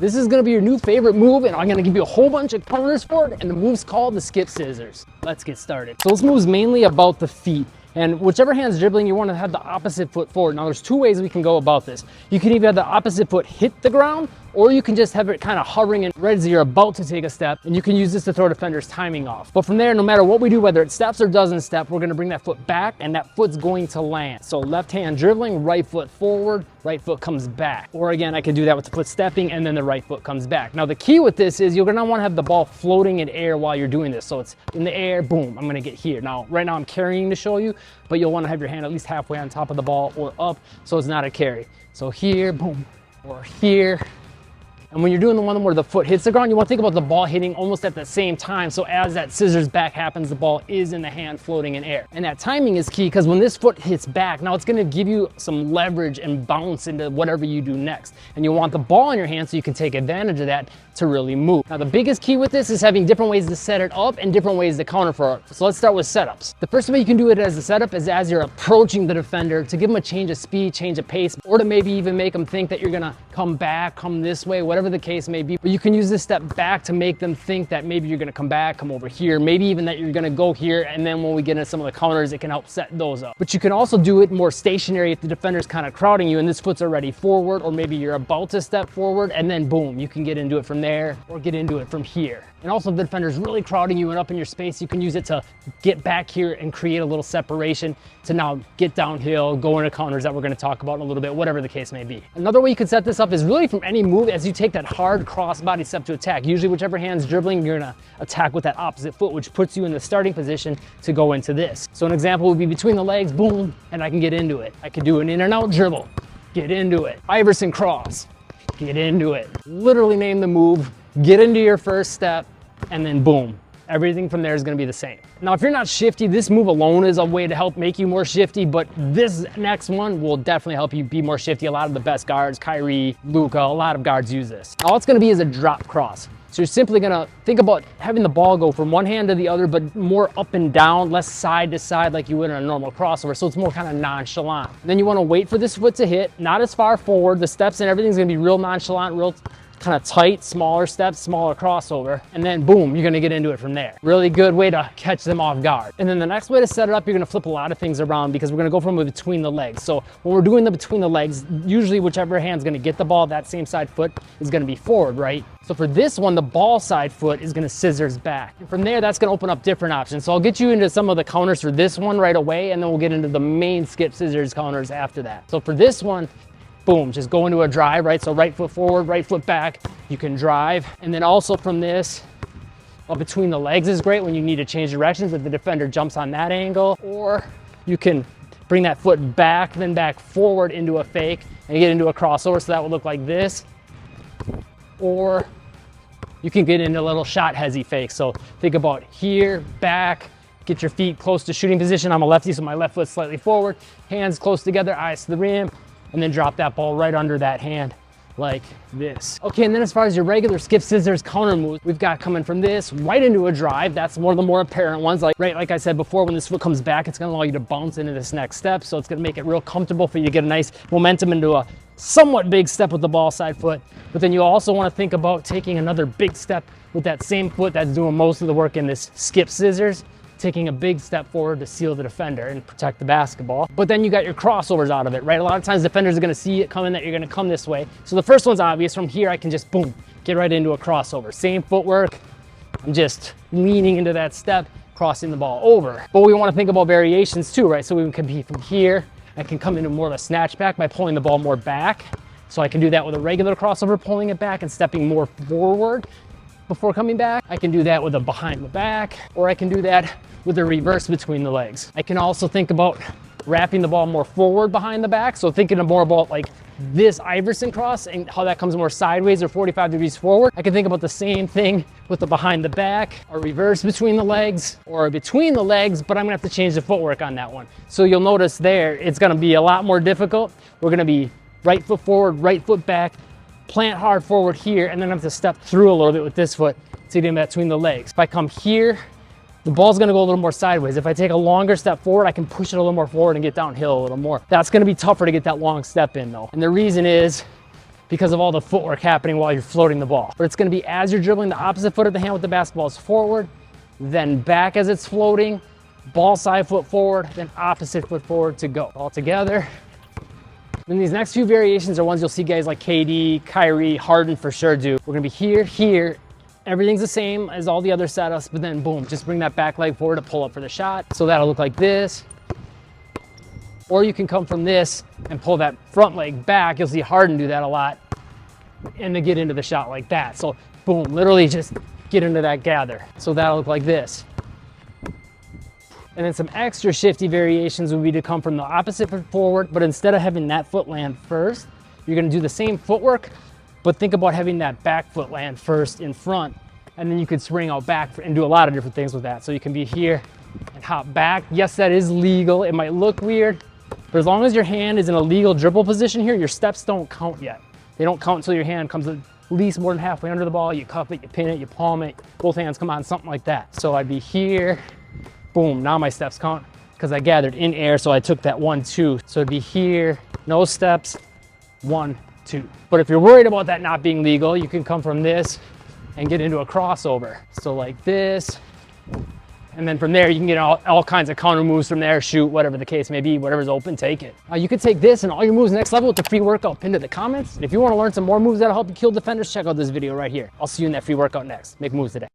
This is gonna be your new favorite move, and I'm gonna give you a whole bunch of counters for it, and the move's called the skip scissors. Let's get started. So this move's mainly about the feet. And whichever hand's dribbling, you want to have the opposite foot forward. Now there's two ways we can go about this. You can either have the opposite foot hit the ground, or you can just have it kind of hovering and ready as you're about to take a step, and you can use this to throw defender's timing off. But from there, no matter what we do, whether it steps or doesn't step, we're gonna bring that foot back, and that foot's going to land. So left hand dribbling, right foot forward, right foot comes back. Or again, I could do that with the foot stepping, and then the right foot comes back. Now the key with this is you're gonna wanna have the ball floating in air while you're doing this. So it's in the air, boom, I'm gonna get here. Now, right now I'm carrying to show you, but you'll wanna have your hand at least halfway on top of the ball or up, so it's not a carry. So here, boom, or here. And when you're doing the one where the foot hits the ground, you want to think about the ball hitting almost at the same time. So as that scissors back happens, the ball is in the hand floating in air. And that timing is key because when this foot hits back, now it's going to give you some leverage and bounce into whatever you do next. And you want the ball in your hand so you can take advantage of that to really move. Now the biggest key with this is having different ways to set it up and different ways to counter for it. So let's start with setups. The first way you can do it as a setup is as you're approaching the defender to give them a change of speed, change of pace, or to maybe even make them think that you're going to come back, come this way, whatever the case may be. But you can use this step back to make them think that maybe you're going to come back, come over here, maybe even that you're going to go here, and then when we get into some of the counters, it can help set those up. But you can also do it more stationary if the defender's kind of crowding you and this foot's already forward, or maybe you're about to step forward, and then boom, you can get into it from there or get into it from here. And also if the defender's really crowding you and up in your space, you can use it to get back here and create a little separation to now get downhill, go into counters that we're going to talk about in a little bit, whatever the case may be. Another way you can set this up is really from any move as you take that hard cross-body step to attack. Usually whichever hand's dribbling, you're going to attack with that opposite foot, which puts you in the starting position to go into this. So an example would be between the legs, boom, and I can get into it. I could do an in and out dribble, get into it. Iverson cross, get into it. Literally name the move, get into your first step, and then boom. Everything from there is going to be the same. Now, if you're not shifty, this move alone is a way to help make you more shifty, but this next one will definitely help you be more shifty. A lot of the best guards, Kyrie, Luka, a lot of guards use this. All it's going to be is a drop cross. So you're simply going to think about having the ball go from one hand to the other, but more up and down, less side to side like you would in a normal crossover. So it's more kind of nonchalant. And then you want to wait for this foot to hit, not as far forward. The steps and everything's going to be real nonchalant, real kind of tight, smaller steps, smaller crossover, and then boom, you're gonna get into it from there. Really good way to catch them off guard. And then the next way to set it up, you're gonna flip a lot of things around because we're gonna go from between the legs. So when we're doing the between the legs, usually whichever hand's gonna get the ball, that same side foot is gonna be forward, right? So for this one, the ball side foot is gonna scissors back. And from there, that's gonna open up different options. So I'll get you into some of the counters for this one right away, and then we'll get into the main skip scissors counters after that. So for this one, boom, just go into a drive, right? So right foot forward, right foot back, you can drive. And then also from this, between the legs is great when you need to change directions if the defender jumps on that angle, or you can bring that foot back, then back forward into a fake and get into a crossover. So that would look like this. Or you can get into a little shot hezzy fake. So think about here, back, get your feet close to shooting position. I'm a lefty, so my left foot's slightly forward, hands close together, eyes to the rim, and then drop that ball right under that hand like this. Okay, and then as far as your regular skip scissors counter moves, we've got coming from this right into a drive. That's one of the more apparent ones. Like I said before, when this foot comes back, it's gonna allow you to bounce into this next step. So it's gonna make it real comfortable for you to get a nice momentum into a somewhat big step with the ball side foot. But then you also wanna think about taking another big step with that same foot that's doing most of the work in this skip scissors, taking a big step forward to seal the defender and protect the basketball. But then you got your crossovers out of it, right? A lot of times defenders are gonna see it coming that you're gonna come this way. So the first one's obvious. From here, I can just boom, get right into a crossover. Same footwork, I'm just leaning into that step, crossing the ball over. But we wanna think about variations too, right? So we can be from here, I can come into more of a snatch back by pulling the ball more back. So I can do that with a regular crossover, pulling it back and stepping more forward before coming back. I can do that with a behind the back, or I can do that with a reverse between the legs. I can also think about wrapping the ball more forward behind the back. So thinking more about like this Iverson cross and how that comes more sideways or 45 degrees forward. I can think about the same thing with the behind the back, a reverse between the legs, or between the legs, but I'm gonna have to change the footwork on that one. So you'll notice there, it's gonna be a lot more difficult. We're gonna be right foot forward, right foot back, plant hard forward here, and then I have to step through a little bit with this foot to get in between the legs. If I come here, the ball's gonna go a little more sideways. If I take a longer step forward, I can push it a little more forward and get downhill a little more. That's gonna be tougher to get that long step in though. And the reason is because of all the footwork happening while you're floating the ball. But it's gonna be as you're dribbling, the opposite foot of the hand with the basketball is forward, then back as it's floating, ball side foot forward, then opposite foot forward to go. All together. Then these next few variations are ones you'll see guys like KD, Kyrie, Harden for sure do. We're gonna be here, here. Everything's the same as all the other setups, but then boom, just bring that back leg forward to pull up for the shot. So that'll look like this. Or you can come from this and pull that front leg back. You'll see Harden do that a lot. And then get into the shot like that. So boom, literally just get into that gather. So that'll look like this. And then some extra shifty variations would be to come from the opposite foot forward, but instead of having that foot land first, you're gonna do the same footwork, but think about having that back foot land first in front, and then you could spring out back and do a lot of different things with that. So you can be here and hop back. Yes, that is legal. It might look weird, but as long as your hand is in a legal dribble position here, your steps don't count yet. They don't count until your hand comes at least more than halfway under the ball. You cup it, you pin it, you palm it, both hands come on, something like that. So I'd be here, boom, now my steps count because I gathered in air, so I took that 1, 2. So it'd be here, no steps, 1, 2. But if you're worried about that not being legal, you can come from this and get into a crossover. So like this, and then from there you can get all kinds of counter moves from there, shoot, whatever the case may be, whatever's open, take it. You could take this and all your moves next level with the free workout pinned to the comments. And if you want to learn some more moves that'll help you kill defenders, check out this video right here. I'll see you in that free workout next. Make moves today.